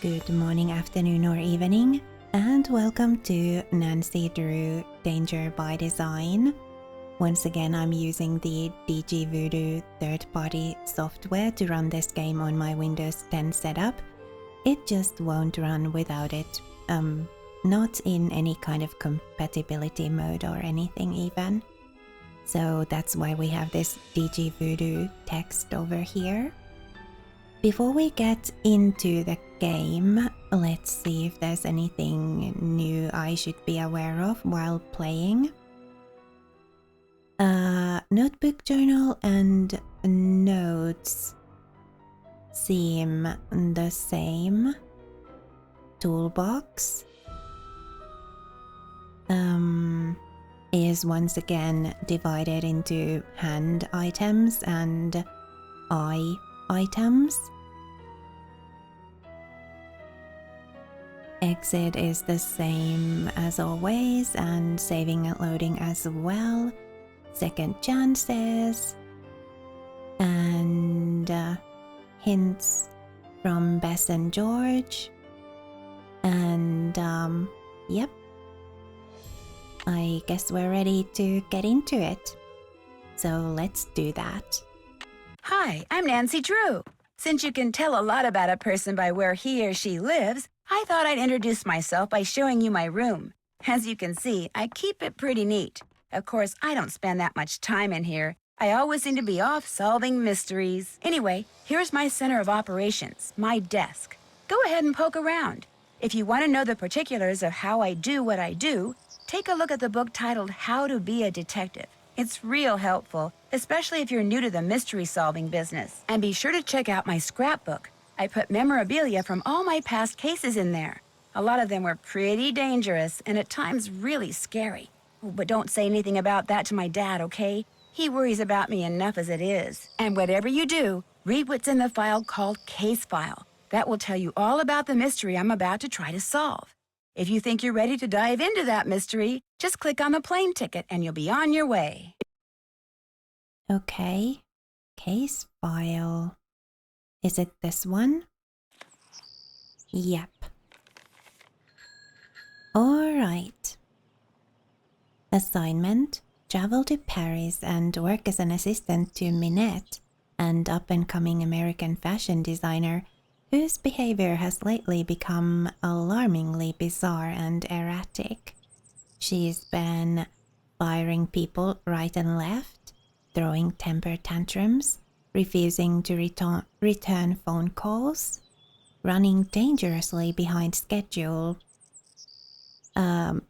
Good morning, afternoon, or evening, and welcome to Nancy Drew Danger by Design. Once again, I'm using the DG Voodoo third-party software to run this game on my Windows 10 setup. It just won't run without it, not in any kind of compatibility mode or anything even. So that's why we have this DG Voodoo text over here. Before we get into the game, let's see if there's anything new I should be aware of while playing. Notebook journal and notes seem the same. Toolbox is once again divided into hand items and eye items. Exit is the same as always, and saving and loading as well. Second chances and hints from Bess and George, and yep, I guess we're ready to get into it, so let's do that. Hi, I'm Nancy Drew. Since you can tell a lot about a person by where he or she lives, I thought I'd introduce myself by showing you my room. As you can see, I keep it pretty neat. Of course, I don't spend that much time in here. I always seem to be off solving mysteries. Anyway, here's my center of operations, my desk. Go ahead and poke around. If you want to know the particulars of how I do what I do, take a look at the book titled How to Be a Detective. It's real helpful, especially if you're new to the mystery-solving business. And be sure to check out my scrapbook. I put memorabilia from all my past cases in there. A lot of them were pretty dangerous and at times really scary. Oh, but don't say anything about that to my dad, okay? He worries about me enough as it is. And whatever you do, read what's in the file called Case File. That will tell you all about the mystery I'm about to try to solve. If you think you're ready to dive into that mystery, just click on the plane ticket and you'll be on your way. Okay, case file. Is it this one? Yep. Alright. Assignment: travel to Paris and work as an assistant to Minette, an up-and-coming American fashion designer whose behavior has lately become alarmingly bizarre and erratic. She's been firing people right and left, throwing temper tantrums, refusing to return phone calls, running dangerously behind schedule,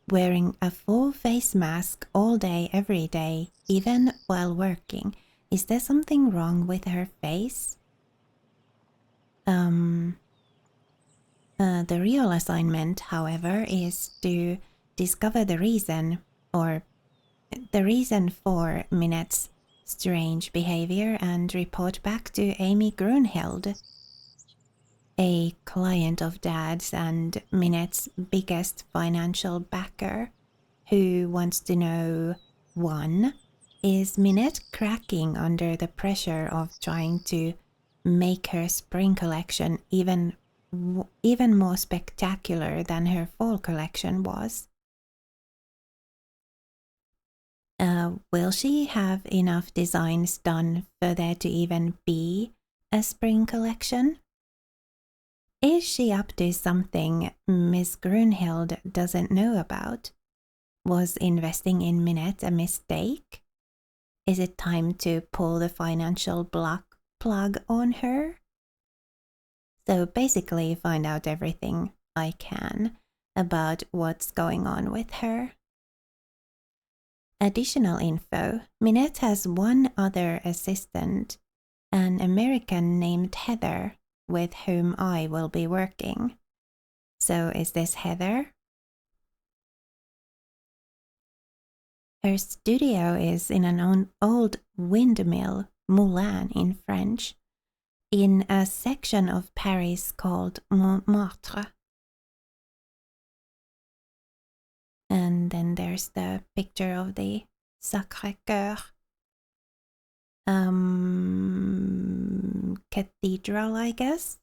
wearing a full face mask all day, every day, even while working. Is there something wrong with her face? The real assignment, however, is to discover the reason for Minette's strange behavior and report back to Amy Grunheld, a client of Dad's and Minette's biggest financial backer, who wants to know: 1. Is Minette cracking under the pressure of trying to make her spring collection even more spectacular than her fall collection was? Will she have enough designs done for there to even be a spring collection? Is she up to something Miss Grunhild doesn't know about? Was investing in Minette a mistake? Is it time to pull the financial plug on her? So basically find out everything I can about what's going on with her. Additional info: Minette has one other assistant, an American named Heather, with whom I will be working. So is this Heather? Her studio is in an old windmill, moulin in French, in a section of Paris called Montmartre. And then there's the picture of the Sacré-Cœur cathedral, I guess.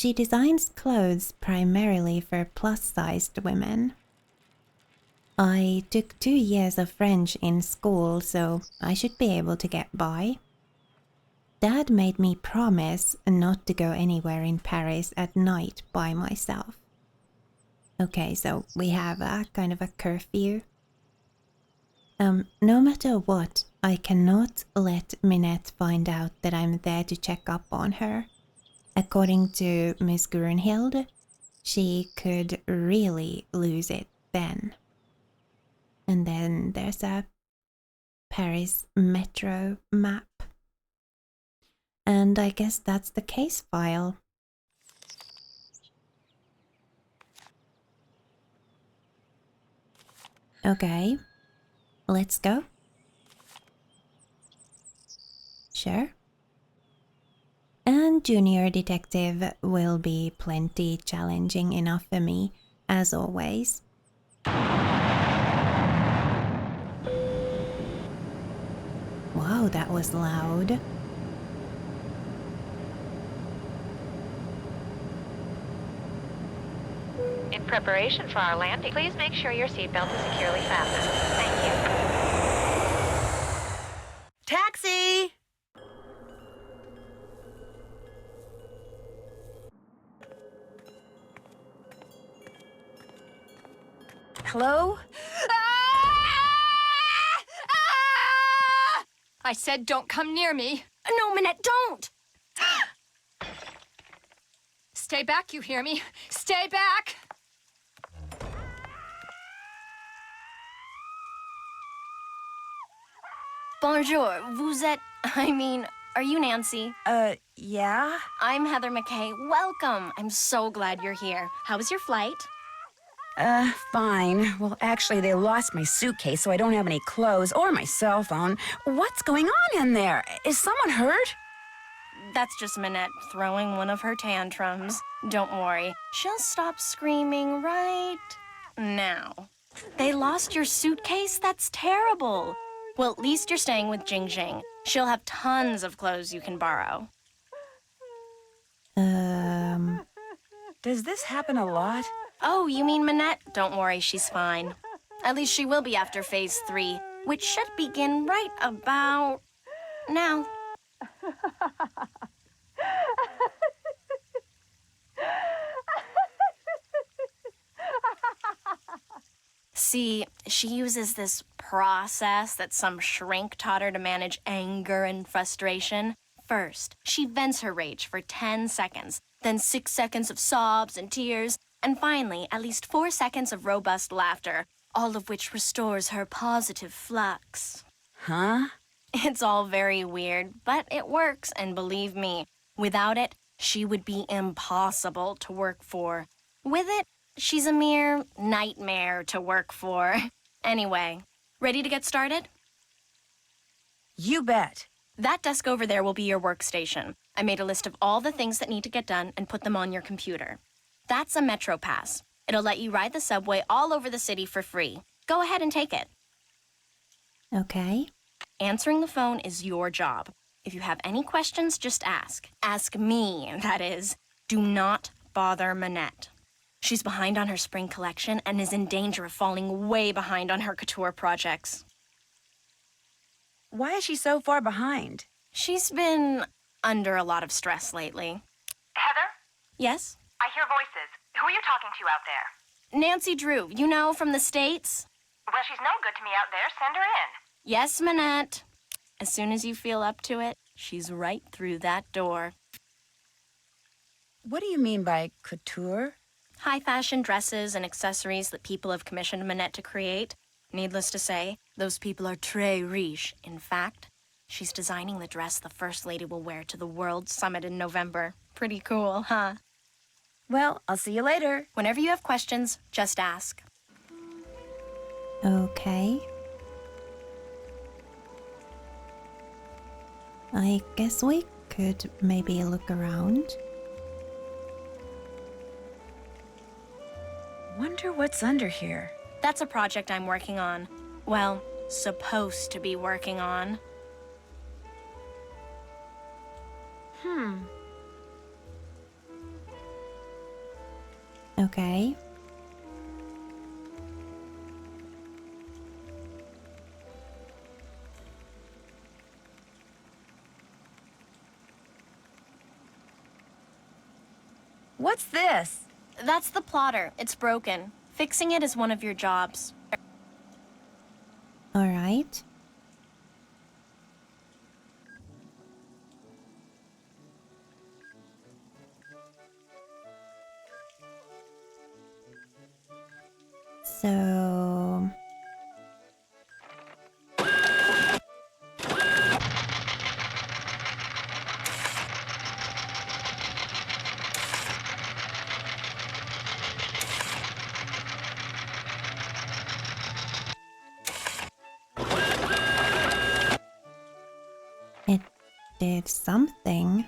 She designs clothes primarily for plus-sized women. I took 2 years of French in school, so I should be able to get by. Dad made me promise not to go anywhere in Paris at night by myself. Okay, so we have a kind of a curfew. No matter what, I cannot let Minette find out that I'm there to check up on her. According to Miss Grunhild, she could really lose it then. And then there's a Paris metro map. And I guess that's the case file. Okay, let's go. Sure. And Junior Detective will be plenty challenging enough for me, as always. Wow, that was loud. In preparation for our landing, please make sure your seatbelt is securely fastened. Thank you. Taxi! Hello? I said don't come near me. No, Minette, don't! Stay back, you hear me? Stay back! Bonjour, vous êtes... are you Nancy? Yeah? I'm Heather McKay. Welcome. I'm so glad you're here. How was your flight? Fine. Well, actually, they lost my suitcase, so I don't have any clothes or my cell phone. What's going on in there? Is someone hurt? That's just Minette throwing one of her tantrums. Don't worry. She'll stop screaming right now. They lost your suitcase? That's terrible. Well, at least you're staying with Jing Jing. She'll have tons of clothes you can borrow. Does this happen a lot? Oh, you mean Minette? Don't worry, she's fine. At least she will be after Phase 3, which should begin right about now. See, she uses this process that some shrink taught her to manage anger and frustration. First, she vents her rage for 10 seconds, then 6 seconds of sobs and tears, and finally, at least 4 seconds of robust laughter, all of which restores her positive flux. Huh? It's all very weird, but it works, and believe me, without it, she would be impossible to work for. With it, she's a mere nightmare to work for. Anyway, ready to get started? You bet. That desk over there will be your workstation. I made a list of all the things that need to get done and put them on your computer. That's a Metro Pass. It'll let you ride the subway all over the city for free. Go ahead and take it. Okay. Answering the phone is your job. If you have any questions, just ask. Ask me, that is. Do not bother Minette. She's behind on her spring collection and is in danger of falling way behind on her couture projects. Why is she so far behind? She's been under a lot of stress lately. Heather? Yes? I hear voices. Who are you talking to out there? Nancy Drew, you know, from the States? Well, she's no good to me out there. Send her in. Yes, Minette. As soon as you feel up to it, she's right through that door. What do you mean by couture? High-fashion dresses and accessories that people have commissioned Minette to create. Needless to say, those people are très riche. In fact, she's designing the dress the First Lady will wear to the World Summit in November. Pretty cool, huh? Well, I'll see you later. Whenever you have questions, just ask. Okay. I guess we could maybe look around. Wonder what's under here. That's a project I'm working on. Well, supposed to be working on. Okay. What's this? That's the plotter. It's broken. Fixing it is one of your jobs. All right. So... It did something.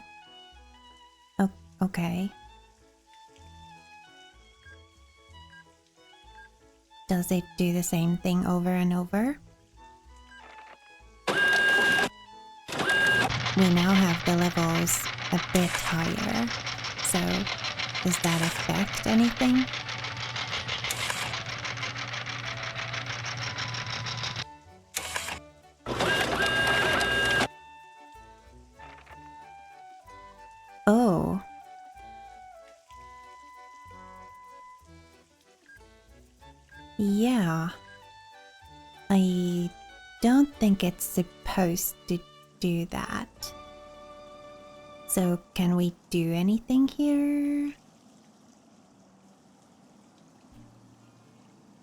Oh, okay. Does it do the same thing over and over? We now have the levels a bit higher. So, does that affect anything? Oh. Yeah. I don't think it's supposed to do that. So can we do anything here?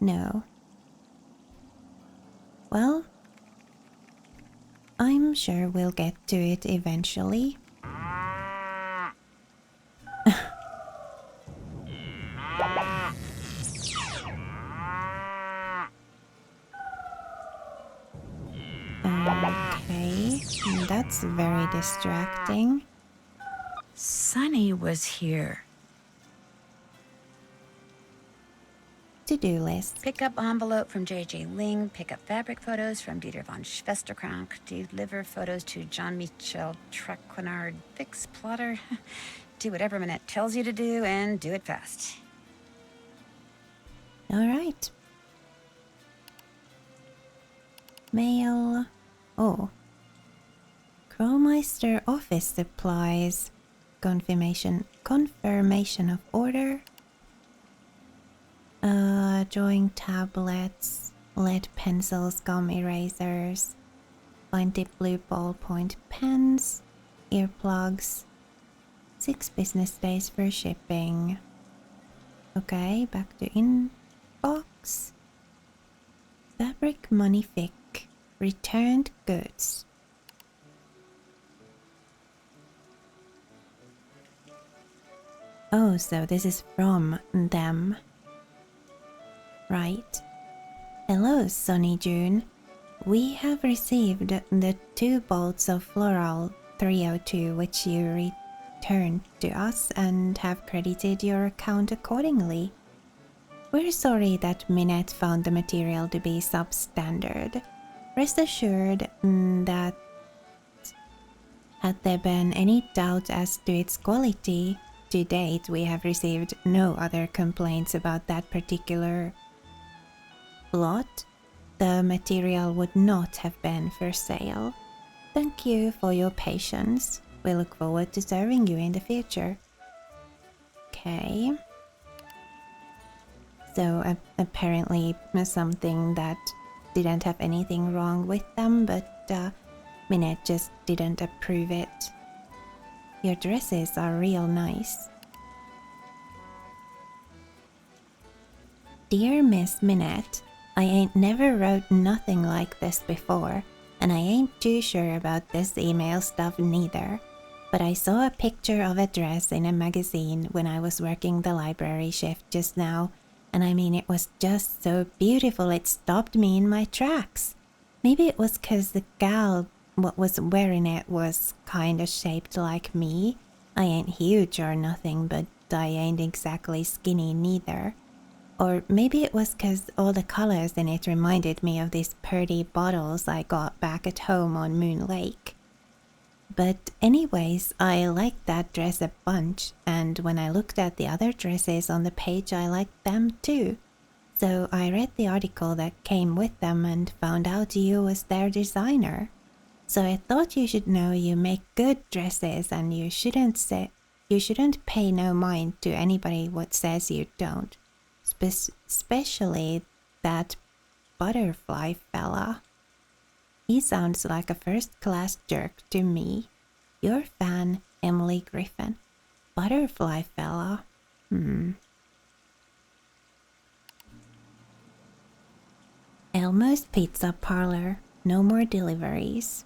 No. Well, I'm sure we'll get to it eventually. Okay, that's very distracting. Sunny was here. To-do list. Pick up envelope from J.J. Ling. Pick up fabric photos from Dieter von Schwesterkrank. Deliver photos to Jean-Michel Traquenard. Fix plotter. Do whatever Minette tells you to do and do it fast. All right. Mail. Oh. Crowmeister office supplies. Confirmation of order. Drawing tablets, lead pencils, gum erasers, fine tip blue ballpoint pens, earplugs. 6 business days for shipping. Okay, back to inbox. Fabric money fic. Returned goods. Oh, so this is from them. Right. Hello, Sunny June. We have received the 2 bolts of Floral 302 which you returned to us and have credited your account accordingly. We're sorry that Minette found the material to be substandard. Rest assured that had there been any doubt as to its quality, to date we have received no other complaints about that particular lot. The material would not have been for sale. Thank you for your patience. We look forward to serving you in the future. Okay. So apparently something that didn't have anything wrong with them, but Minette just didn't approve it. Your dresses are real nice. Dear Miss Minette, I ain't never wrote nothing like this before, and I ain't too sure about this email stuff neither. But I saw a picture of a dress in a magazine when I was working the library shift just now, and I mean it was just so beautiful it stopped me in my tracks. Maybe it was 'cause the gal what was wearing it was kinda shaped like me. I ain't huge or nothing, but I ain't exactly skinny neither. Or maybe it was 'cause all the colors in it reminded me of these pretty bottles I got back at home on Moon Lake. But anyways, I liked that dress a bunch, and when I looked at the other dresses on the page, I liked them too. So I read the article that came with them and found out you was their designer. So I thought you should know you make good dresses and you shouldn't pay no mind to anybody what says you don't. Especially that butterfly fella. He sounds like a first-class jerk to me. Your fan, Emily Griffin. Butterfly fella. Elmo's Pizza Parlor. No more deliveries.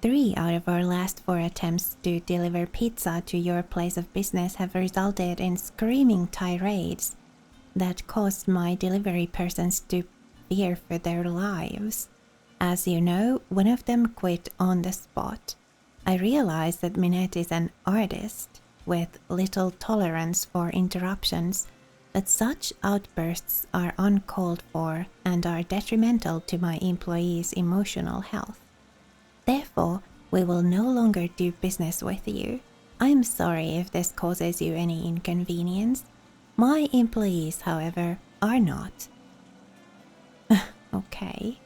3 out of our last 4 attempts to deliver pizza to your place of business have resulted in screaming tirades that caused my delivery persons to fear for their lives. As you know, one of them quit on the spot. I realized that Minette is an artist with little tolerance for interruptions, but such outbursts are uncalled for and are detrimental to my employees' emotional health. Therefore, we will no longer do business with you. I am sorry if this causes you any inconvenience. My employees, however, are not. Okay.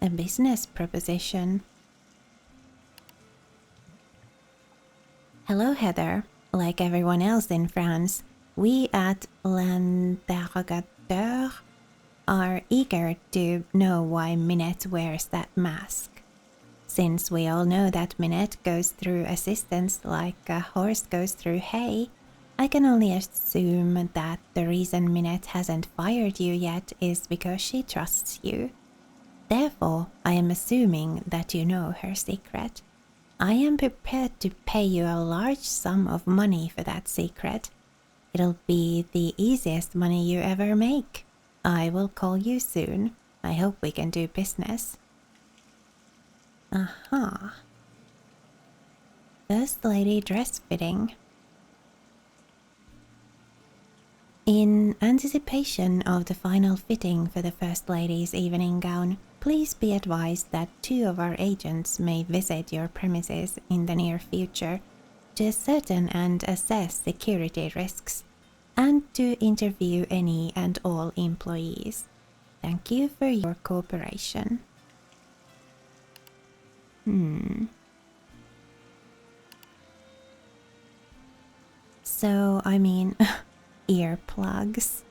A business proposition. Hello, Heather. Like everyone else in France, we at L'Interrogateur are eager to know why Minette wears that mask. Since we all know that Minette goes through assistance like a horse goes through hay, I can only assume that the reason Minette hasn't fired you yet is because she trusts you. Therefore, I am assuming that you know her secret. I am prepared to pay you a large sum of money for that secret. It'll be the easiest money you ever make. I will call you soon. I hope we can do business. Aha. First lady dress fitting. In anticipation of the final fitting for the First Lady's evening gown, please be advised that 2 of our agents may visit your premises in the near future to ascertain and assess security risks, and to interview any and all employees. Thank you for your cooperation. So, I mean, earplugs.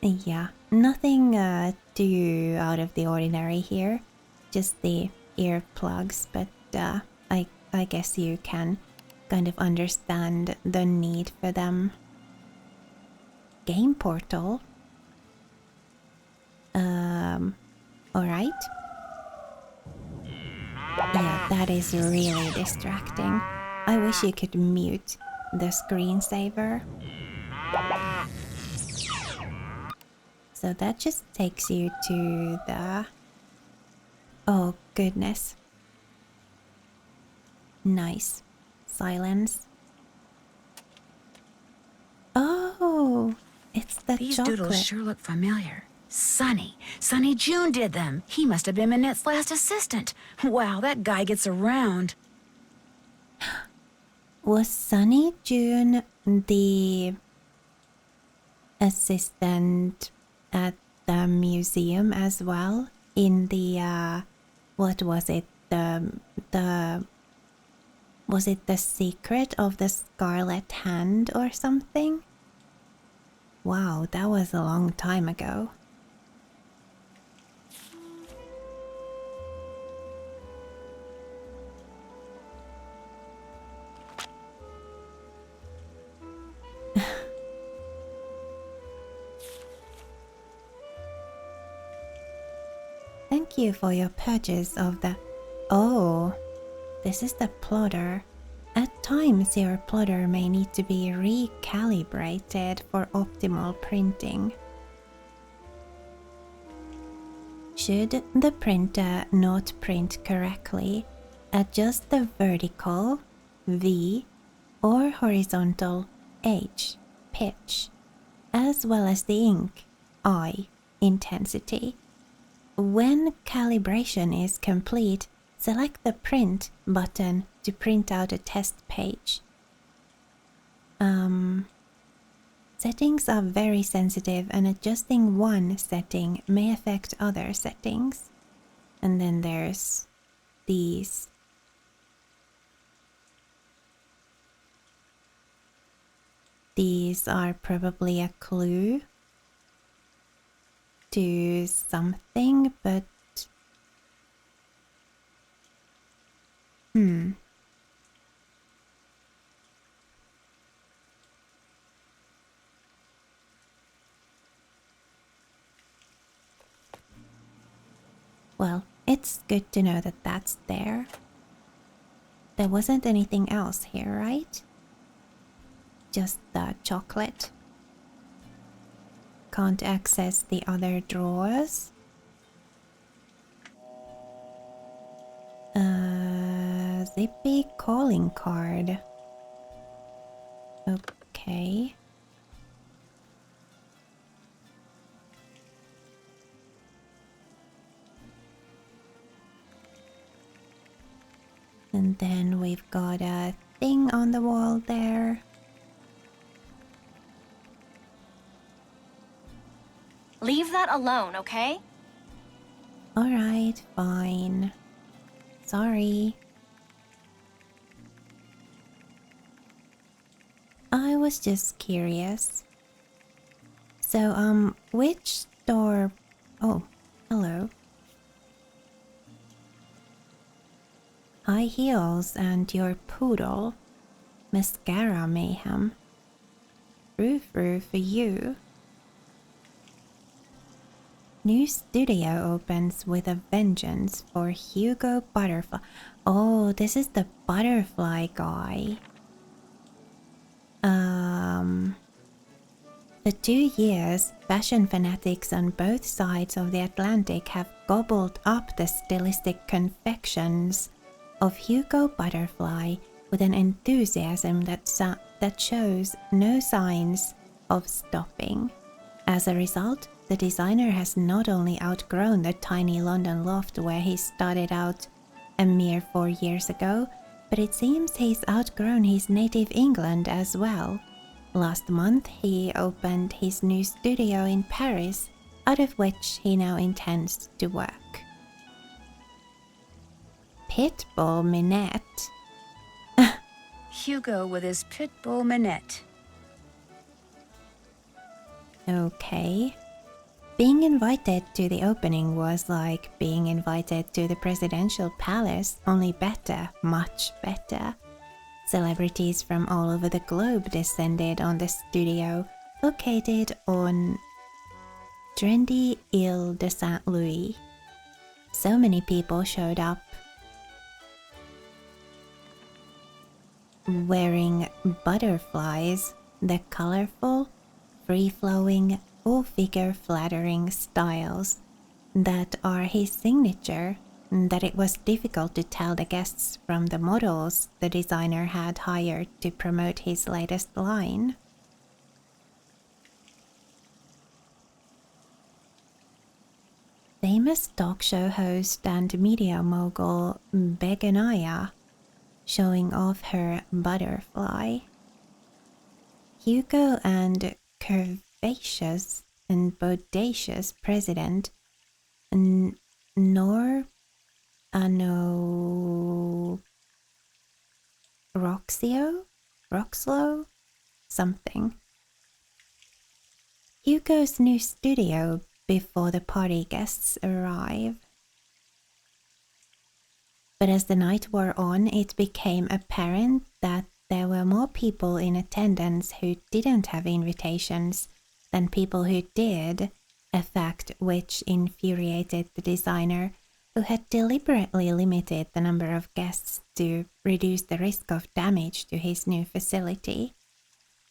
Yeah, nothing too out of the ordinary here. Just the earplugs, but I guess you can kind of understand the need for them. Game portal. Alright. Yeah, that is really distracting. I wish you could mute the screensaver. So that just takes you to the... Oh, goodness. Nice. Silence. Oh, it's the These chocolate. doodles sure look familiar. Sonny June did them. He must have been Minette's last assistant. Wow, that guy gets around. Was Sunny June the assistant at the museum as well? In the what was it? Was it the secret of the Scarlet Hand or something? Wow, that was a long time ago. Thank you for your purchase of the... Oh, this is the plotter. At times your plotter may need to be recalibrated for optimal printing. Should the printer not print correctly, adjust the vertical V or horizontal H pitch, as well as the ink I intensity. when calibration is complete, select the Print button to print out a test page. Settings are very sensitive, and adjusting one setting may affect other settings. And then there's these. These are probably a clue to something, but well, it's good to know that that's there. There wasn't anything else here, right? Just the chocolate. Can't access the other drawers. Zippy calling card. Okay. And then we've got a thing on the wall there. Leave that alone, okay? Alright, fine. Sorry. I was just curious. So, which store... Oh, hello. High heels and your poodle. Mascara mayhem. Frou-frou for you. New studio opens with a vengeance for Hugo Butterfly. Oh, this is the butterfly guy. The 2 years, fashion fanatics on both sides of the Atlantic have gobbled up the stylistic confections of Hugo Butterfly with an enthusiasm that shows no signs of stopping. As a result, the designer has not only outgrown the tiny London loft where he started out a mere 4 years ago, but it seems he's outgrown his native England as well. Last month, he opened his new studio in Paris, out of which he now intends to work. Pitbull Minette. Hugo with his pit bull Minette. Okay. Being invited to the opening was like being invited to the presidential palace, only better, much better. Celebrities from all over the globe descended on the studio, located on trendy Ile de Saint Louis. So many people showed up wearing butterflies, the colorful, free-flowing, full-figure flattering styles that are his signature, that it was difficult to tell the guests from the models the designer had hired to promote his latest line. Famous talk show host and media mogul Begonaya showing off her butterfly. Hugo and curvaceous and bodacious president Roxlow? Something. Hugo's new studio before the party guests arrive. But as the night wore on, it became apparent that there were more people in attendance who didn't have invitations than people who did, a fact which infuriated the designer, who had deliberately limited the number of guests to reduce the risk of damage to his new facility.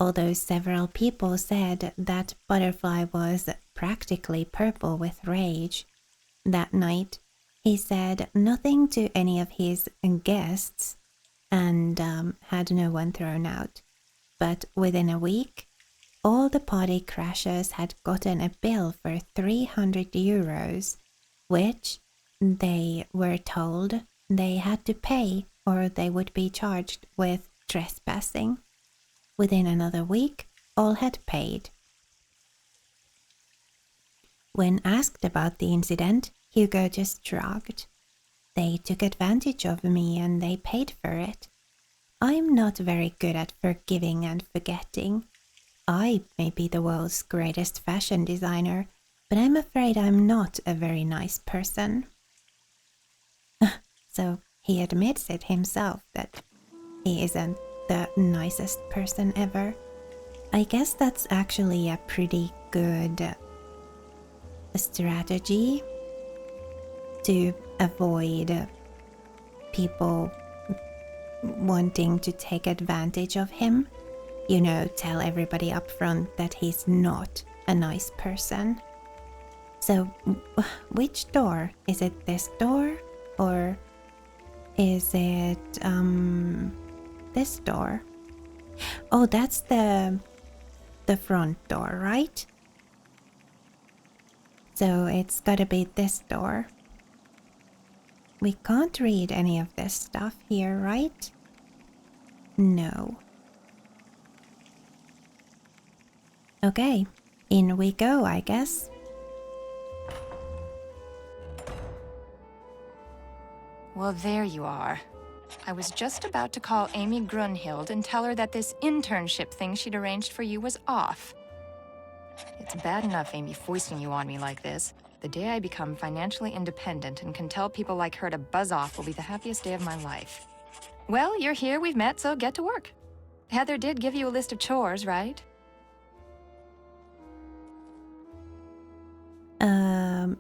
Although several people said that Butterfly was practically purple with rage, that night he said nothing to any of his guests and had no one thrown out. But within a week, all the party crashers had gotten a bill for €300 which they were told they had to pay or they would be charged with trespassing. Within another week, all had paid. When asked about the incident, Hugo just shrugged. They took advantage of me and they paid for it. I'm not very good at forgiving and forgetting. I may be the world's greatest fashion designer, but I'm afraid I'm not a very nice person. So he admits it himself that he isn't the nicest person ever. I guess that's actually a pretty good strategy to avoid people wanting to take advantage of him. You know, tell everybody up front that he's not a nice person. So, which door? Is it this door? Or is it, this door? Oh, that's the front door, right? So it's gotta be this door. We can't read any of this stuff here, right? No. Okay, in we go, I guess. Well, there you are. I was just about to call Amy Grunhild and tell her that this internship thing she'd arranged for you was off. It's bad enough Amy foisting you on me like this. The day I become financially independent and can tell people like her to buzz off will be the happiest day of my life. Well, you're here, we've met, so get to work. Heather did give you a list of chores, right?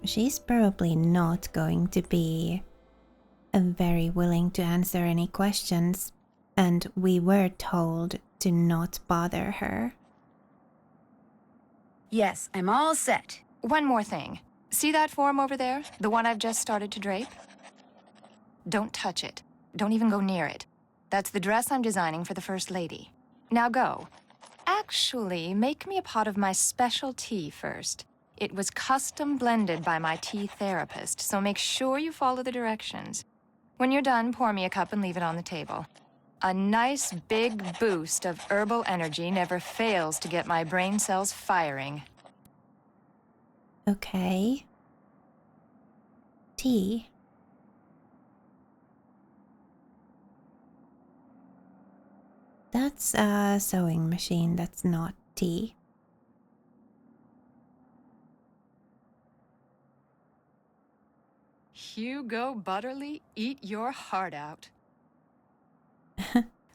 She's probably not going to be very willing to answer any questions, and we were told to not bother her. Yes, I'm all set. One more thing. See that form over there? The one I've just started to drape? Don't touch it. Don't even go near it. That's the dress I'm designing for the First Lady. Now go. Actually, make me a pot of my special tea first. It was custom blended by my tea therapist, so make sure you follow the directions. When you're done, pour me a cup and leave it on the table. A nice big boost of herbal energy never fails to get my brain cells firing. Okay. Tea. That's a sewing machine, that's not tea. Hugo Butterly, eat your heart out.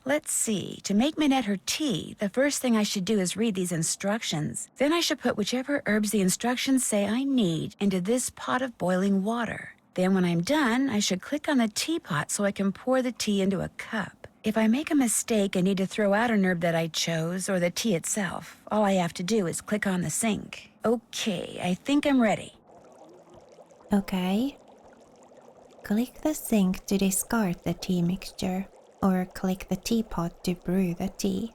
Let's see. To make Minette her tea, the first thing I should do is read these instructions. Then I should put whichever herbs the instructions say I need into this pot of boiling water. Then when I'm done, I should click on the teapot so I can pour the tea into a cup. If I make a mistake and need to throw out an herb that I chose or the tea itself, all I have to do is click on the sink. Okay, I think I'm ready. Okay. Click the sink to discard the tea mixture, or click the teapot to brew the tea.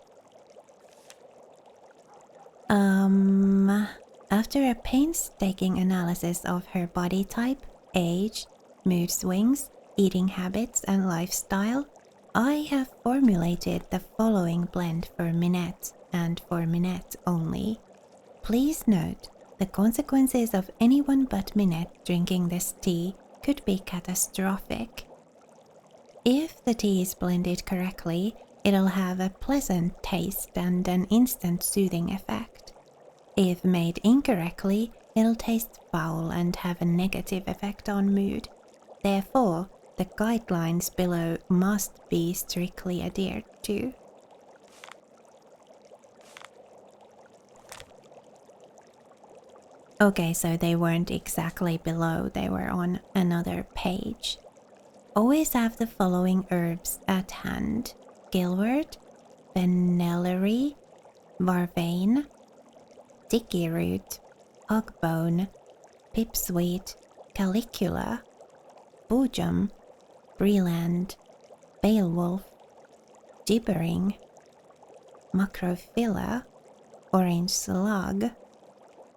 After a painstaking analysis of her body type, age, mood swings, eating habits, and lifestyle, I have formulated the following blend for Minette, and for Minette only. Please note, the consequences of anyone but Minette drinking this tea could be catastrophic. If the tea is blended correctly, it'll have a pleasant taste and an instant soothing effect. If made incorrectly, it'll taste foul and have a negative effect on mood. Therefore, the guidelines below must be strictly adhered to. Okay, so they weren't exactly below, they were on another page. Always have the following herbs at hand: gilwort, fennellery, vervain, dicky root, hogbone, pipsweet, calicula, boojum, breland, beowulf, gibbering, macrophylla, orange slug.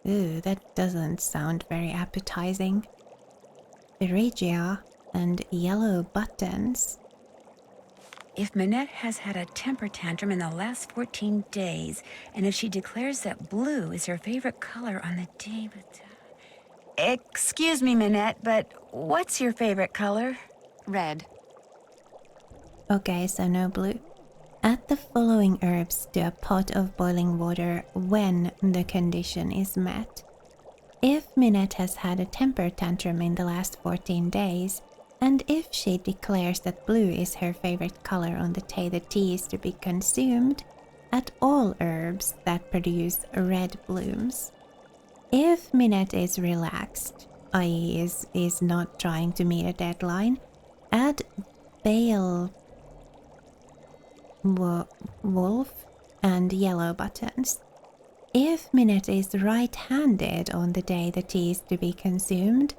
Ooh, that doesn't sound very appetizing. Phrygia, and yellow buttons. If Minette has had a temper tantrum in the last 14 days, and if she declares that blue is her favorite color on the day... Excuse me, Minette, but what's your favorite color? Red. Okay, so no blue. Add the following herbs to a pot of boiling water when the condition is met. If Minette has had a temper tantrum in the last 14 days, and if she declares that blue is her favorite color on the day the tea is to be consumed, add all herbs that produce red blooms. If Minette is relaxed, i.e. is not trying to meet a deadline, add Bale Wolf and yellow buttons. If Minette is right-handed on the day the tea is to be consumed,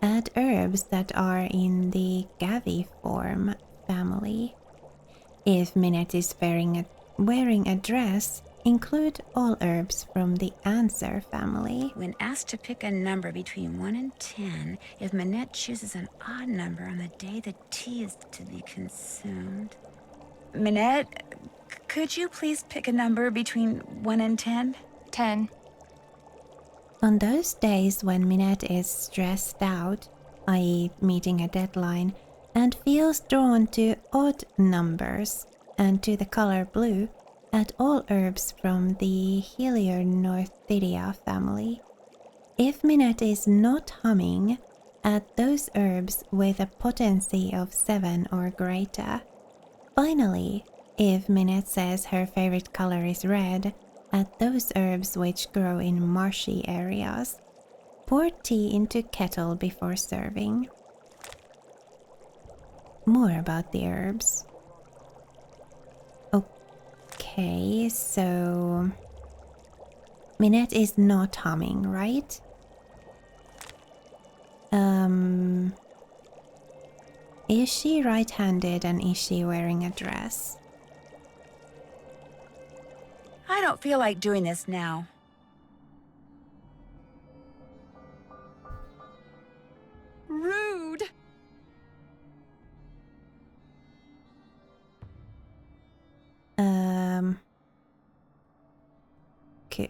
add herbs that are in the Gaviform family. If Minette is wearing a dress, include all herbs from the Answer family. When asked to pick a number between 1 and 10, if Minette chooses an odd number on the day the tea is to be consumed... Minette, could you please pick a number between 1 and 10? 10. On those days when Minette is stressed out, i.e. meeting a deadline, and feels drawn to odd numbers and to the color blue, add all herbs from the Helionorthidia family. If Minette is not humming, add those herbs with a potency of 7 or greater. Finally, if Minette says her favorite color is red, add those herbs which grow in marshy areas. Pour tea into kettle before serving. More about the herbs. Okay, so Minette is not humming, right? Is she right-handed and is she wearing a dress? I don't feel like doing this now. Rude! Okay.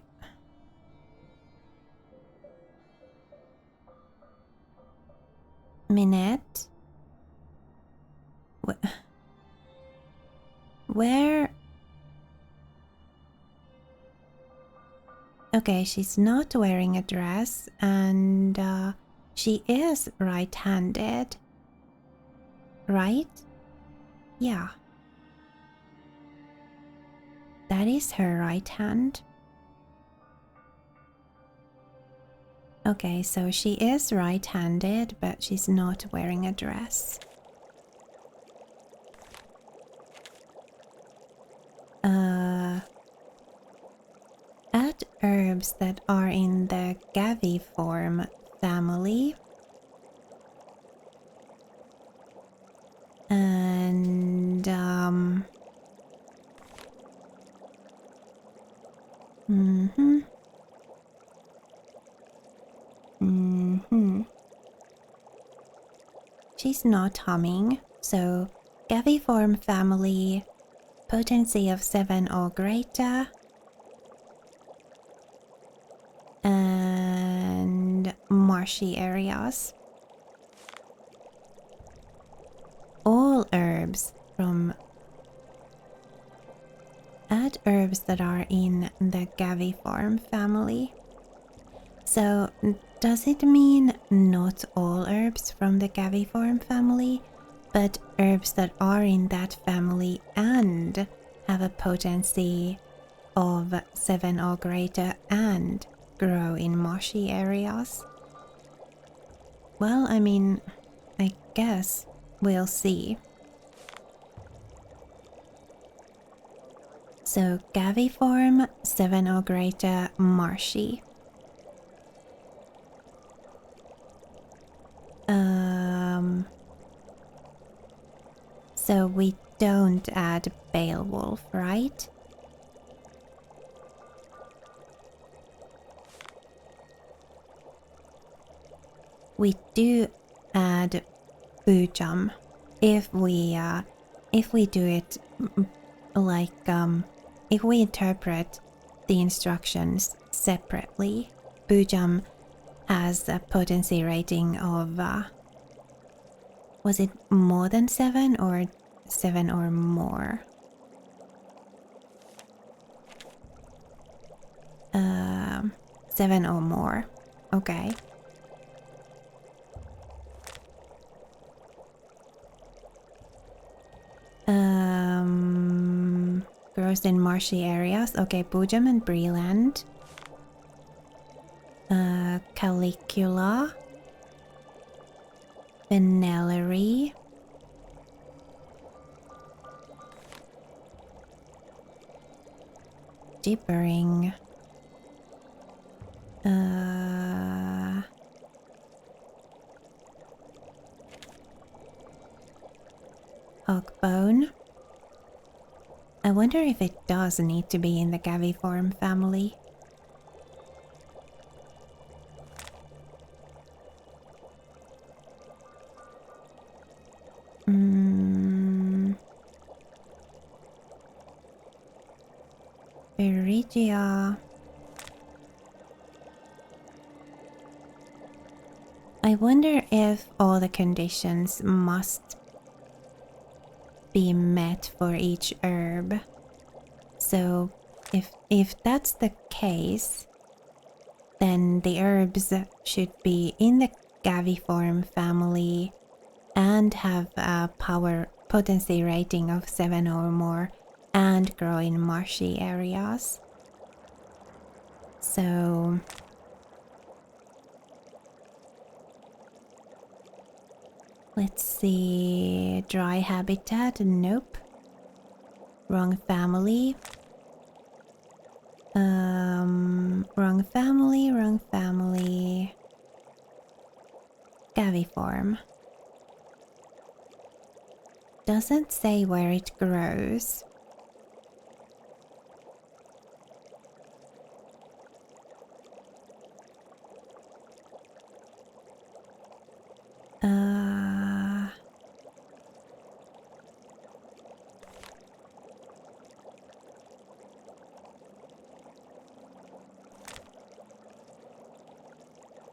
Minette? Where? Okay, she's not wearing a dress and she is right-handed. Right? Yeah. That is her right hand. Okay, so she is right-handed, but she's not wearing a dress. Add herbs that are in the Gaviform family. And she's not humming, so Gaviform family, potency of 7 or greater, and marshy areas. All herbs from... Add herbs that are in the Gaviform family. So, does it mean not all herbs from the Gaviform family, but herbs that are in that family and have a potency of 7 or greater and grow in marshy areas? Well, I mean, I guess we'll see. So, Gaviform, 7 or greater, marshy. So we don't add Beowulf, right? We do add Bujam if we do it like if we interpret the instructions separately. Bujam has a potency rating of was it more than 7 or 7 or more? 7 or more. Okay. Grows in marshy areas. Okay, Bujam and Breland. Calicula. Vanillary. Gibbering. Hogbone. I wonder if it does need to be in the Gaviform family. Phrygia. I wonder if all the conditions must be met for each herb. So if that's the case, then the herbs should be in the Gaviform family and have a potency rating of 7 or more and grow in marshy areas. So let's see, dry habitat, nope. Wrong family. Wrong family. Gaviform. Doesn't say where it grows.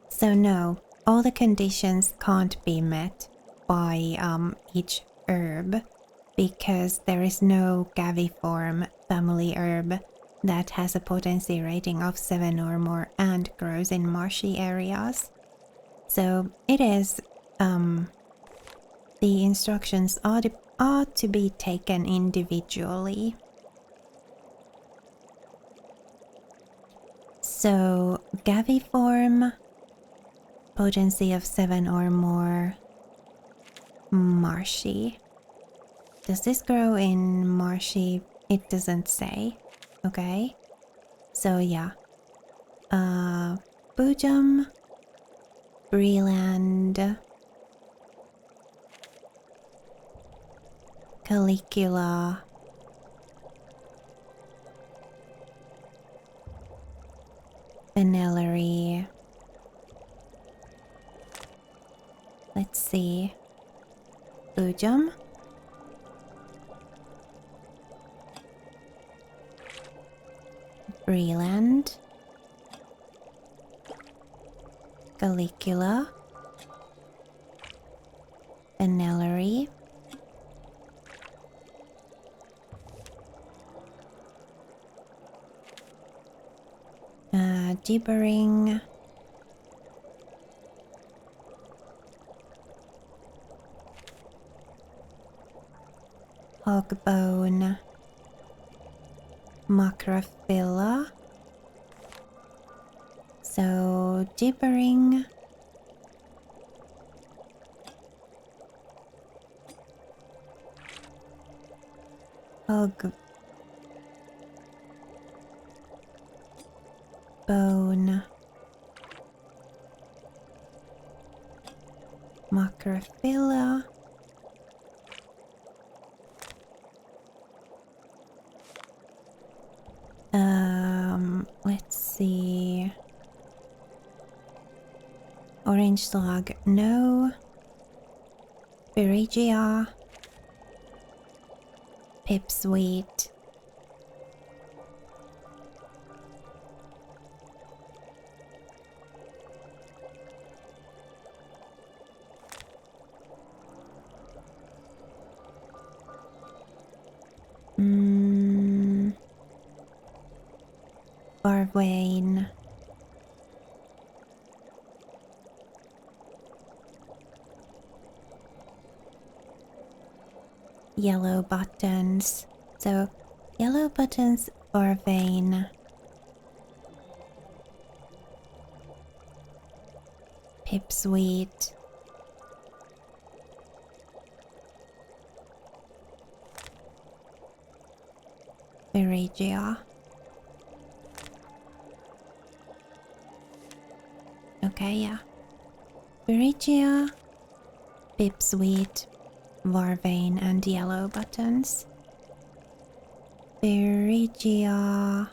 So no, all the conditions can't be met by each herb because there is no Gaviform family herb that has a potency rating of 7 or more and grows in marshy areas. So it is the instructions are to be taken individually. So Gaviform, potency of 7 or more, marshy. Does this grow in marshy? It doesn't say. Okay. So yeah. Bujam, Breland, Calicula, Vanillary. Let's see. Bujam. Breland. Calicula. Vanillary. Gibbering. Hogbone. Macrophila. So gibbering. Hogbone. Macrophila. Let's see. Orange slug, no. Phrygia, Pipsqueak, Barwayne, yellow buttons. So yellow buttons, Barwayne, Pipsqueak, Phrygia. Okay, yeah. Phrygia, Pipsqueak, Varvane, and yellow buttons. Phrygia,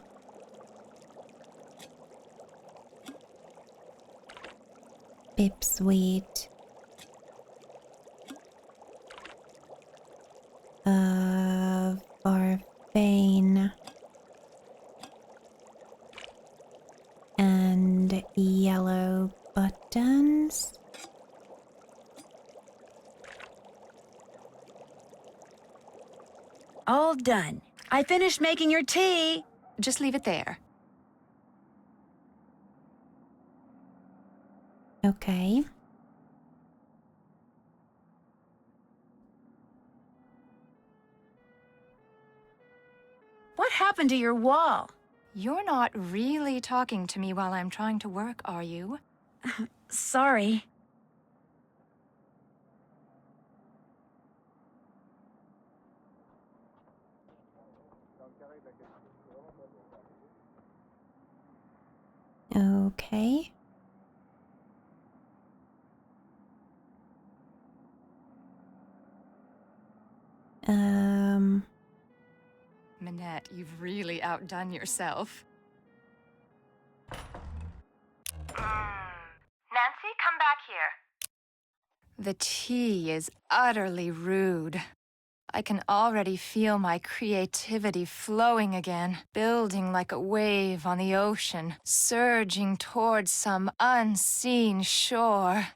Pipsqueak, Varvane, and yellow buttons. All done. I finished making your tea. Just leave it there. Okay. What happened to your wall? You're not really talking to me while I'm trying to work, are you? Sorry. Okay. Minette, you've really outdone yourself. Nancy, come back here. The tea is utterly rude. I can already feel my creativity flowing again, building like a wave on the ocean, surging towards some unseen shore.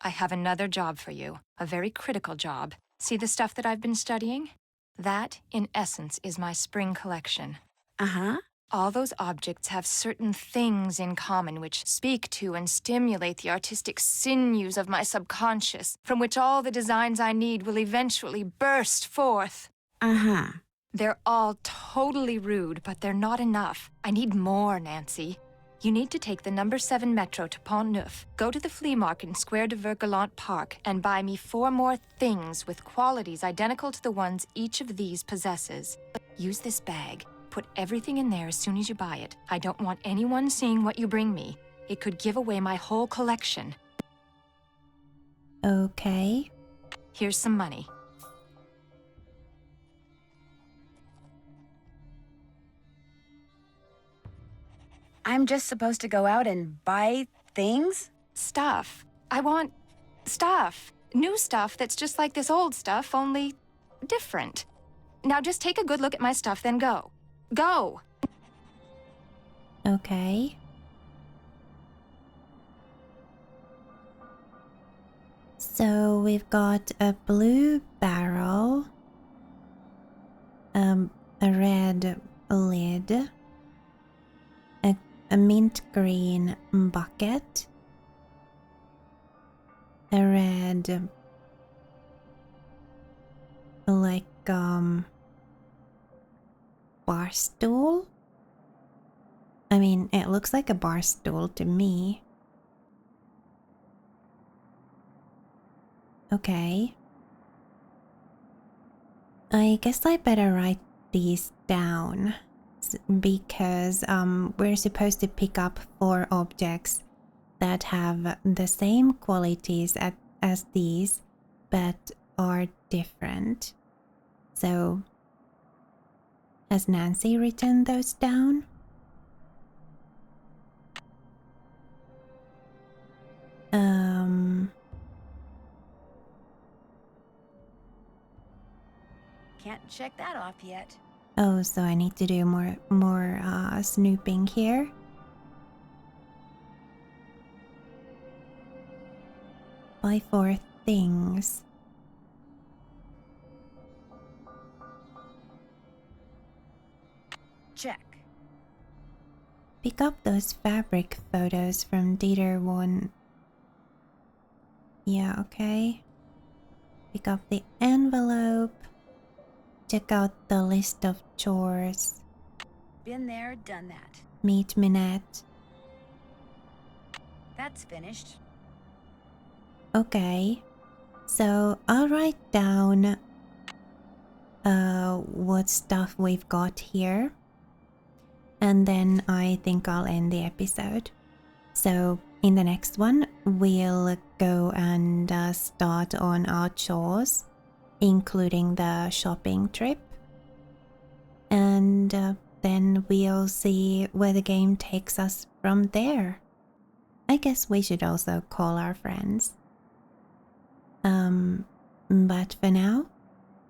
I have another job for you, a very critical job. See the stuff that I've been studying? That, in essence, is my spring collection. Uh-huh. All those objects have certain things in common which speak to and stimulate the artistic sinews of my subconscious, from which all the designs I need will eventually burst forth. Uh-huh. They're all totally rude, but they're not enough. I need more, Nancy. You need to take the number 7 metro to Pont Neuf, go to the flea market in Square de Vergalant Park, and buy me 4 more things with qualities identical to the ones each of these possesses. Use this bag. Put everything in there as soon as you buy it. I don't want anyone seeing what you bring me. It could give away my whole collection. Okay. Here's some money. I'm just supposed to go out and buy things? Stuff. I want stuff. New stuff that's just like this old stuff, only different. Now just take a good look at my stuff, then go. Go! Okay. So we've got a blue barrel, a red lid, a mint green bucket, a red, like, bar stool. I mean, it looks like a bar stool to me. Okay. I guess I better write these down because we're supposed to pick up 4 objects that have the same qualities as these but are different. So, has Nancy written those down? check that off yet. Oh, so I need to do more snooping here. Buy 4 things. Check. Pick up those fabric photos from Dieter 1. Yeah, okay. Pick up the envelope. Check out the list of chores. Been there, done that. Meet Minette. That's finished. Okay. So I'll write down what stuff we've got here. And then I think I'll end the episode. So in the next one, we'll go and start on our chores, including the shopping trip. And then we'll see where the game takes us from there. I guess we should also call our friends. But for now,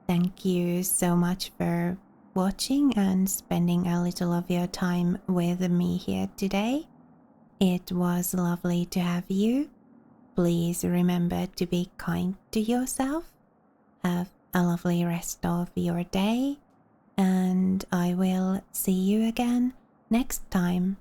thank you so much for watching and spending a little of your time with me here today. It was lovely to have you. Please remember to be kind to yourself. Have a lovely rest of your day, and I will see you again next time.